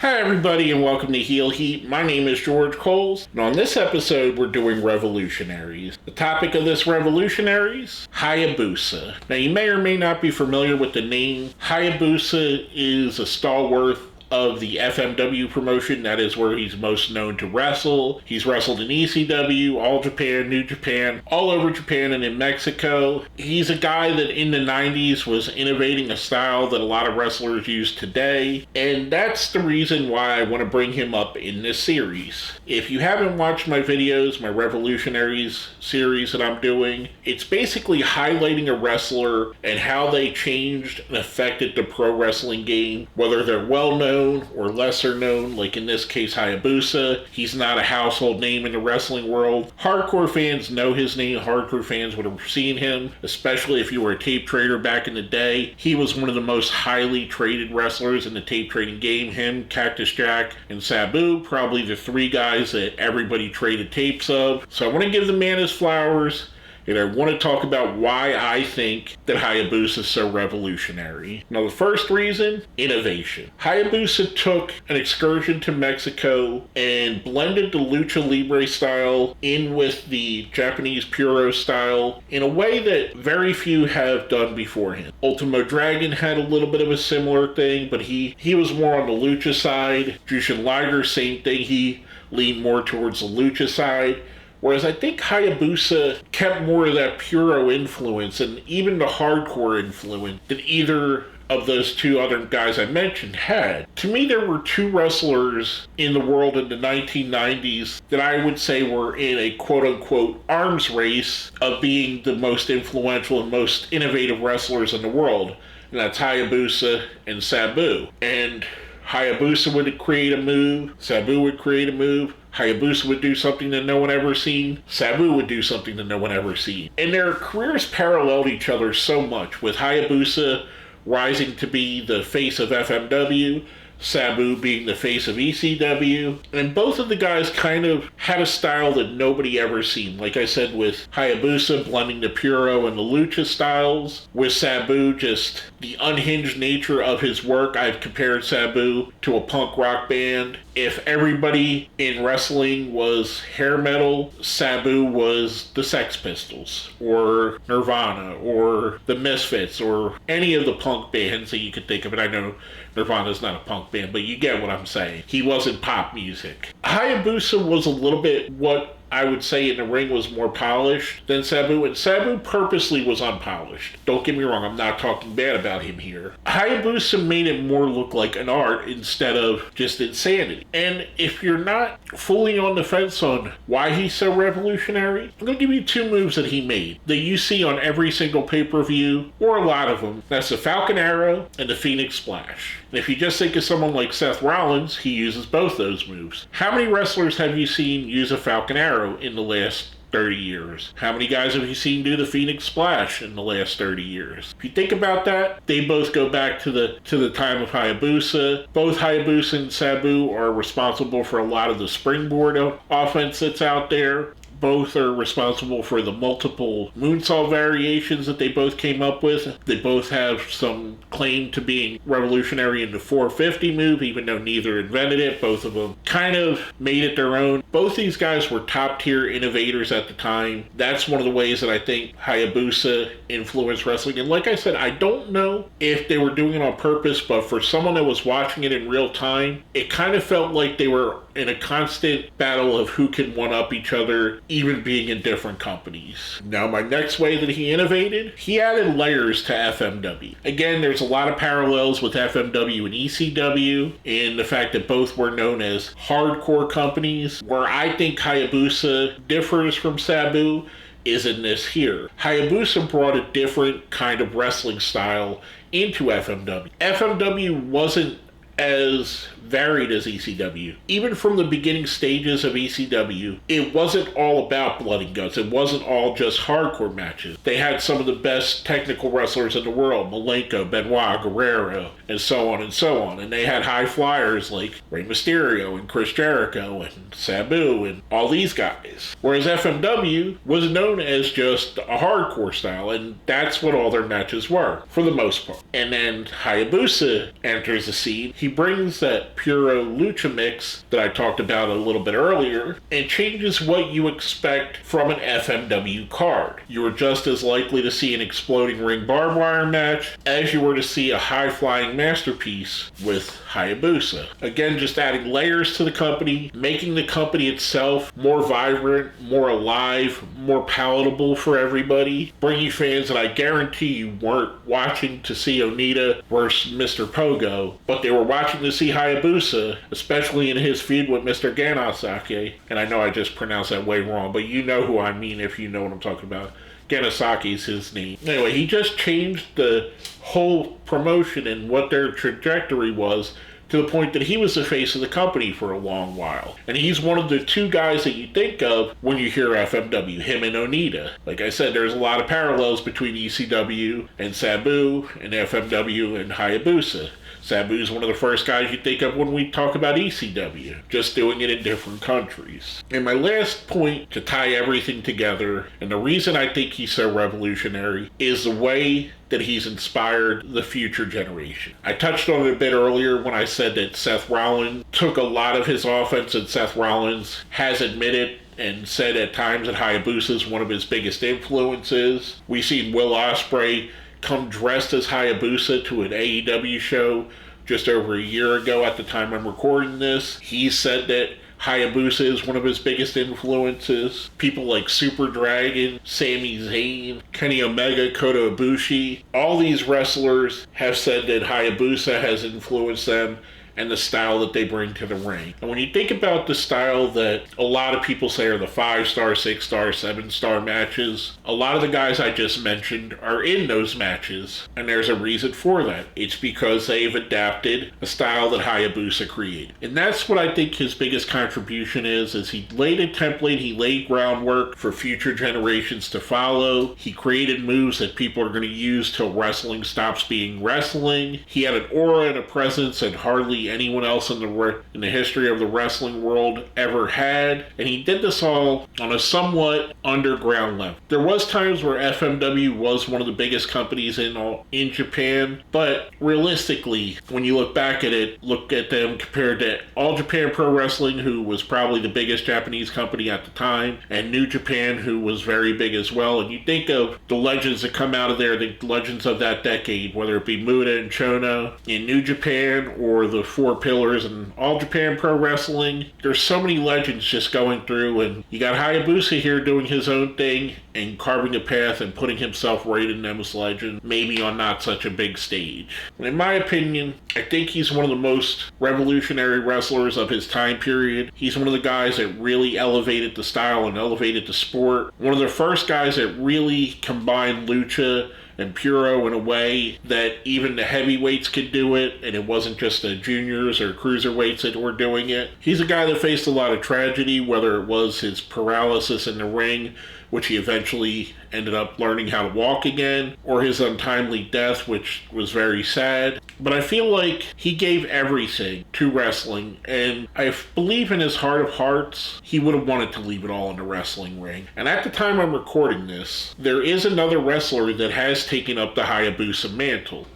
Hi everybody and welcome to Heel Heat. My name is George Coles, and on this episode we're doing Revolutionaries. The topic of this Revolutionaries? Hayabusa. Now you may or may not be familiar with the name. Hayabusa is a stalwart of the FMW promotion. That is where he's most known to wrestle. He's wrestled in ECW, All Japan, New Japan, all over Japan and in Mexico. He's a guy that in the 90s was innovating a style that a lot of wrestlers use today, and that's the reason why I want to bring him up in this series. If you haven't watched my videos, my Revolutionaries series that I'm doing, it's basically highlighting a wrestler and how they changed and affected the pro wrestling game, whether they're well known or lesser known, like in this case Hayabusa. He's not a household name in the wrestling world. Hardcore fans know his name. Hardcore fans would have seen him, especially if you were a tape trader back in the day. He was one of the most highly traded wrestlers in the tape trading game. Him, Cactus Jack, and Sabu, probably the three guys that everybody traded tapes of. So I want to give the man his flowers, and I want to talk about why I think that Hayabusa is so revolutionary. Now, the first reason, innovation. Hayabusa took an excursion to Mexico and blended the lucha libre style in with the Japanese puro style in a way that very few have done before him. Ultimo Dragon had a little bit of a similar thing, but he was more on the lucha side. Jushin Liger, same thing. He leaned more towards the lucha side. Whereas I think Hayabusa kept more of that puro influence and even the hardcore influence that either of those two other guys I mentioned had. To me, there were two wrestlers in the world in the 1990s that I would say were in a quote-unquote arms race of being the most influential and most innovative wrestlers in the world. And that's Hayabusa and Sabu. And Hayabusa would create a move, Sabu would create a move, Hayabusa would do something that no one ever seen, Sabu would do something that no one ever seen. And their careers paralleled each other so much, with Hayabusa rising to be the face of FMW, Sabu being the face of ECW, and both of the guys kind of had a style that nobody ever seen. Like I said, with Hayabusa blending the puro and the lucha styles, with Sabu just the unhinged nature of his work. I've compared Sabu to a punk rock band. If everybody in wrestling was hair metal, Sabu was the Sex Pistols, or Nirvana, or the Misfits, or any of the punk bands that you could think of. And I know Nirvana's not a punk band, but you get what I'm saying. He wasn't pop music. Hayabusa was a little bit what I would say in the ring was more polished than Sabu, and Sabu purposely was unpolished. Don't get me wrong, I'm not talking bad about him here. Hayabusa made it more look like an art instead of just insanity. And if you're not fully on the fence on why he's so revolutionary, I'm going to give you two moves that he made that you see on every single pay-per-view, or a lot of them. That's the Falcon Arrow and the Phoenix Splash. And if you just think of someone like Seth Rollins, he uses both those moves. How many wrestlers have you seen use a Falcon Arrow in the last 30 years? How many guys have you seen do the Phoenix Splash in the last 30 years? If you think about that, they both go back to the time of Hayabusa. Both Hayabusa and Sabu are responsible for a lot of the springboard offense that's out there. Both are responsible for the multiple moonsault variations that they both came up with. They both have some claim to being revolutionary in the 450 move, even though neither invented it. Both of them kind of made it their own. Both these guys were top-tier innovators at the time. That's one of the ways that I think Hayabusa influenced wrestling. And like I said, I don't know if they were doing it on purpose, but for someone that was watching it in real time, it kind of felt like they were in a constant battle of who can one-up each other, even being in different companies. Now, my next way that he innovated, he added layers to FMW. Again, there's a lot of parallels with FMW and ECW in the fact that both were known as hardcore companies. Where I think Hayabusa differs from Sabu is in this here. Hayabusa brought a different kind of wrestling style into FMW. FMW wasn't as varied as ECW. Even from the beginning stages of ECW, it wasn't all about blood and guts. It wasn't all just hardcore matches. They had some of the best technical wrestlers in the world, Malenko, Benoit, Guerrero, and so on and so on. And they had high flyers like Rey Mysterio and Chris Jericho and Sabu and all these guys. Whereas FMW was known as just a hardcore style, and that's what all their matches were, for the most part. And then Hayabusa enters the scene. He brings that Puro Lucha mix that I talked about a little bit earlier, and changes what you expect from an FMW card. You are just as likely to see an exploding ring barbed wire match as you were to see a high-flying masterpiece with Hayabusa. Again, just adding layers to the company, making the company itself more vibrant, more alive, more palatable for everybody, bringing fans that I guarantee you weren't watching to see Onita versus Mr. Pogo, but they were watching to see Hayabusa, especially in his feud with Mr. Ganasaki. And I know I just pronounced that way wrong, but you know who I mean if you know what I'm talking about. Ganasaki is his name. Anyway, he just changed the whole promotion and what their trajectory was to the point that he was the face of the company for a long while. And he's one of the two guys that you think of when you hear FMW, him and Onita. Like I said, there's a lot of parallels between ECW and Sabu and FMW and Hayabusa. Sabu is one of the first guys you think of when we talk about ECW, just doing it in different countries. And my last point to tie everything together, and the reason I think he's so revolutionary, is the way that he's inspired the future generation. I touched on it a bit earlier when I said that Seth Rollins took a lot of his offense, and Seth Rollins has admitted and said at times that Hayabusa is one of his biggest influences. We've seen Will Ospreay come dressed as Hayabusa to an AEW show just over a year ago at the time I'm recording this. He said that Hayabusa is one of his biggest influences. People like Super Dragon, Sami Zayn, Kenny Omega, Kota Ibushi, all these wrestlers have said that Hayabusa has influenced them and the style that they bring to the ring. And when you think about the style that a lot of people say are the 5-star, 6-star, 7-star matches, a lot of the guys I just mentioned are in those matches, and there's a reason for that. It's because they've adapted a style that Hayabusa created. And that's what I think his biggest contribution is he laid a template, he laid groundwork for future generations to follow. He created moves that people are going to use till wrestling stops being wrestling. He had an aura and a presence that hardly anyone else in the history of the wrestling world ever had, and he did this all on a somewhat underground level. There was times where FMW was one of the biggest companies in Japan, but realistically, when you look back at it, look at them compared to All Japan Pro Wrestling, who was probably the biggest Japanese company at the time, and New Japan, who was very big as well, and you think of the legends that come out of there, the legends of that decade, whether it be Muda and Chono in New Japan or the Four Pillars and All Japan Pro Wrestling. There's so many legends just going through, and you got Hayabusa here doing his own thing and carving a path and putting himself right in them as legend, maybe on not such a big stage. And in my opinion, I think he's one of the most revolutionary wrestlers of his time period. He's one of the guys that really elevated the style and elevated the sport. One of the first guys that really combined lucha and Puro in a way that even the heavyweights could do it, and it wasn't just the juniors or cruiserweights that were doing it. He's a guy that faced a lot of tragedy, whether it was his paralysis in the ring, which he eventually ended up learning how to walk again, or his untimely death, which was very sad. But I feel like he gave everything to wrestling, and I believe in his heart of hearts, he would have wanted to leave it all in the wrestling ring. And at the time I'm recording this, there is another wrestler that has taken up the Hayabusa mantle.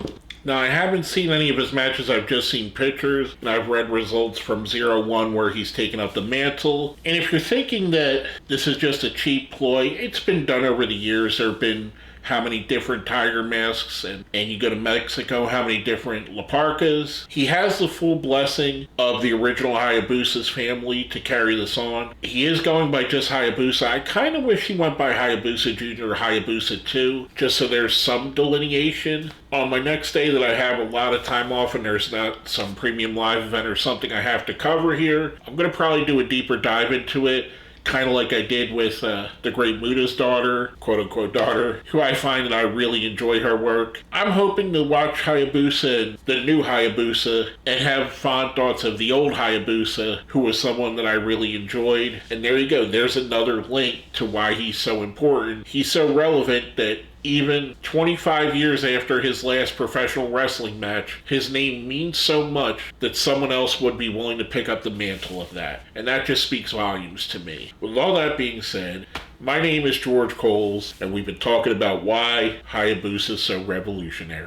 Now, I haven't seen any of his matches, I've just seen pictures, and I've read results from 0-1 where he's taken up the mantle. And if you're thinking that this is just a cheap ploy, it's been done over the years. There have been how many different tiger masks, and you go to Mexico, how many different La Parcas. He has the full blessing of the original Hayabusa's family to carry this on. He is going by just Hayabusa. I kind of wish he went by Hayabusa Jr. or Hayabusa 2, just so there's some delineation. On my next day that I have a lot of time off and there's not some premium live event or something I have to cover here, I'm going to probably do a deeper dive into it, kind of like I did with the great Muda's daughter, quote-unquote daughter, who I find that I really enjoy her work. I'm hoping to watch Hayabusa and the new Hayabusa and have fond thoughts of the old Hayabusa, who was someone that I really enjoyed. And there you go. There's another link to why he's so important. He's so relevant that even 25 years after his last professional wrestling match, his name means so much that someone else would be willing to pick up the mantle of that. And that just speaks volumes to me. With all that being said, my name is George Coles, and we've been talking about why Hayabusa is so revolutionary.